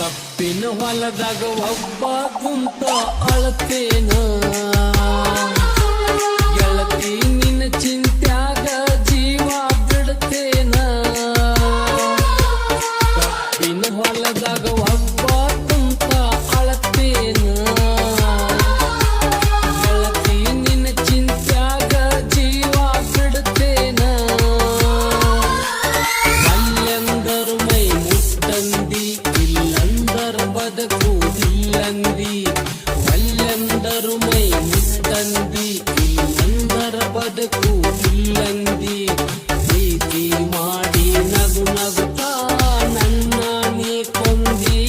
ಕಪ್ಪಿನ ಹೊಲದಾಗ ಒಬ್ಬ ಕುಂತ ಅಳತೇನ ಗೆಳತಿ ನಿನ್ನ ಚಿಂತ್ಯಾಗ ಜೀವ ಬಿಡ್ತೇನ ಕಪ್ಪಿನ ಹೊಲದಾಗ ಒಬ್ಬ ಕುಂತ ಅಳತೇನ ಗೆಳತಿ ನಿನ್ನ ಚಿಂತ್ಯಾಗ ಜೀವ ಬಿಡ್ತೇನ ಅಲ್ಲೆಂದರು ಮೈ ಮುಟ್ಟಂದಿ ಬದುಕುವುದಿಲ್ಲಂದಿ ಒಲ್ಲೆಂದರು ಮೈ ಮುಟ್ಟಂದಿ ಇಲ್ಲಂದರ ಬದುಕುವುದಿಲ್ಲಂದಿ ಪ್ರೀತಿ ಮಾಡಿ ನಗು ನಗುತ್ತಾ ನನ್ನ ನೀ ಕೊಂದಿ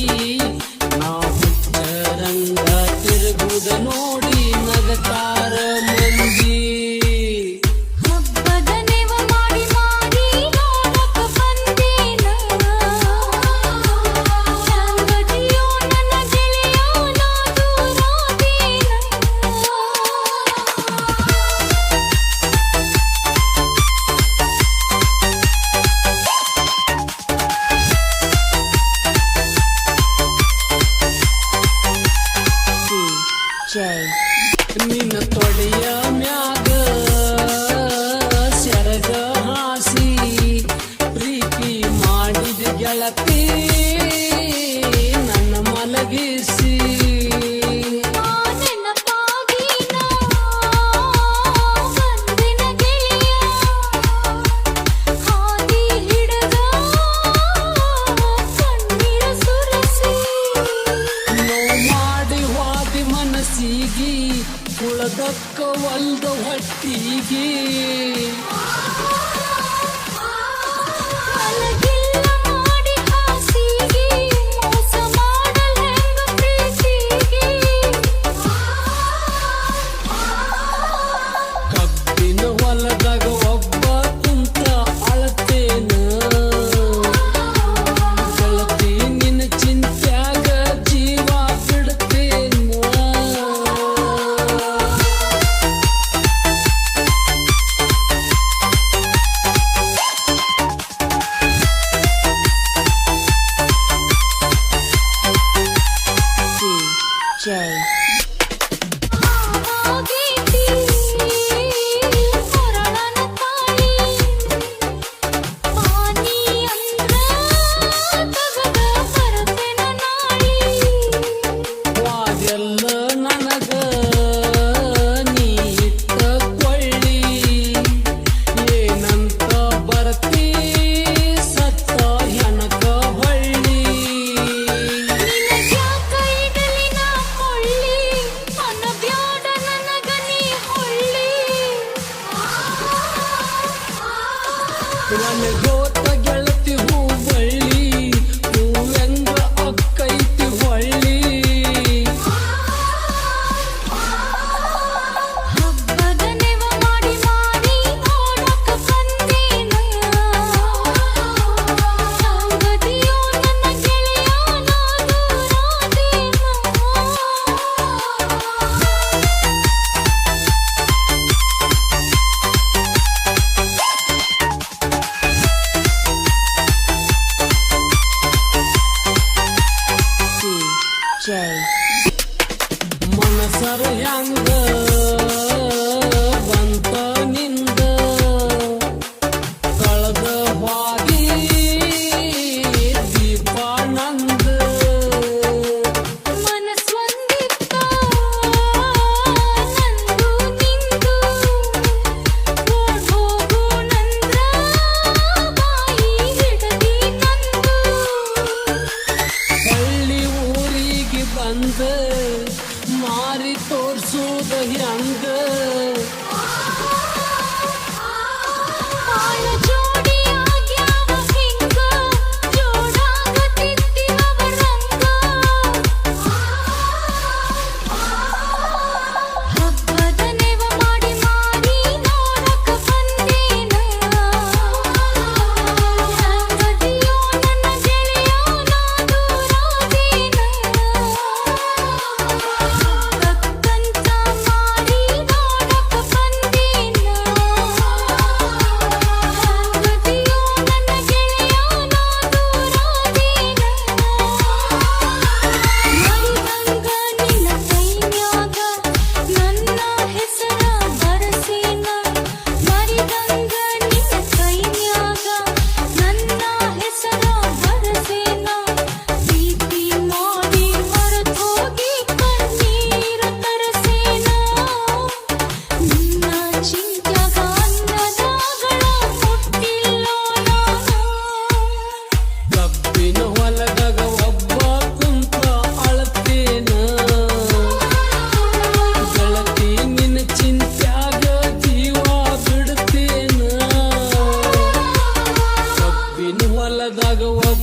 ನಾ ಹುಚ್ಚರಂಗ ತಿರುಗುದ ನೋಡಿ ನಗತಾರ ಮಂದಿ ನಿನ್ನ ತೊಡೆಯ ಮ್ಯಾಗ ಸೆರಗ ಹಾಸಿ ಪ್ರೀತಿ ಮಾಡಿದ ಗೆಳತಿ ನನ್ನ ಮಲಗಿಸಿ ಮನಸ್ಸಿಗೆ ಕುಳದಕ್ಕ ಒಲ್ದ ಹೊಟ್ಟಿಗೆ ಕಬ್ಬಿನ ಹೊಲದಾಗ ಒಬ್ಬ ಕುಂತ ಅಳತೇನ ಗೆಳತಿ ನಿನ್ನ ಚಿಂತ್ಯಾಗ ಜೀವ ಬಿಡ್ತೇನ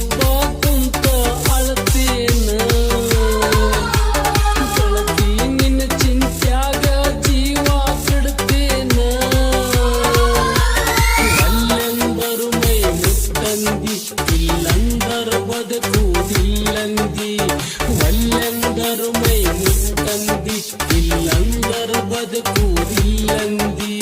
ಒಬ್ಬ ಕುಂತ ಅಳತೇನ ಗೆಳತಿ ನಿನ್ನ ಚಿಂತ್ಯಾಗ ಜೀವ ಬಿಡ್ತೇನ ಅಲ್ಲೆಂದರು ಮೈ ಮುಟ್ಟಂದಿ ಇಲ್ಲಂದರ ಬದುಕುವುದಿಲ್ಲಂದಿ ಒಲ್ಲೆಂದರು ಮೈ ಮುಟ್ಟಂದಿ ಇಲ್ಲಂದರ ಬದುಕುವುದಿಲ್ಲಂದಿ